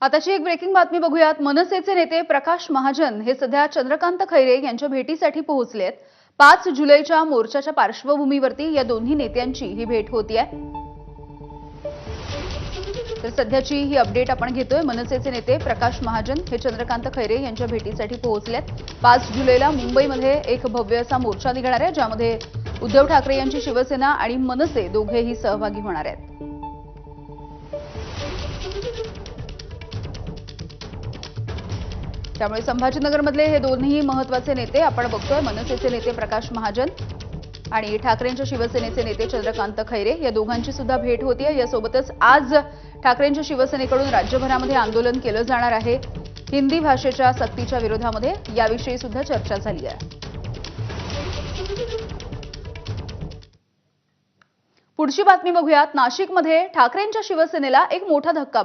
आताची एक ब्रेकिंग बातमी बघूयात। मनसेचे नेते प्रकाश महाजन हे सध्या चंद्रकांत खैरे यांच्या भेटीसाठी पोहोचलेत। 5 जुलैच्या मोर्चाच्या पार्श्वभूमीवरती या दोन्ही नेत्यांची ही भेट होतीये। तर सध्याची ही अपडेट आपण घेतोय। मनसेचे नेते प्रकाश महाजन हे चंद्रकांत खैरे यांच्या भेटीसाठी पोहोचलेत। 5 जुलैला मुंबईमध्ये एक भव्य असा मोर्चा निघणार आहे, ज्यामध्ये उद्धव ठाकरे यांची शिवसेना आणि मनसे दोघेही सहभागी होणार आहेत। त्यामुळे संभाजीनगरमधले हे दोन्ही महत्त्वाचे नेते आपण बघतोय। मनसेचे नेते प्रकाश महाजन आणि ठाकरेंच्या शिवसेनेचे नेते चंद्रकांत खैरे या दोघांची सुद्धा भेट होतीये। यासोबतच आज ठाकरेंच्या शिवसेनेकडून राज्यभरामध्ये आंदोलन केलं जाणार आहे। हिंदी भाषेच्या सक्तीच्या विरोधामध्ये याविषयी सुद्धा चर्चा झाली आहे। पुढची बातमी बघूयात। नाशिकमध्ये ठाकरेंच्या शिवसेनेला एक मोठा धक्का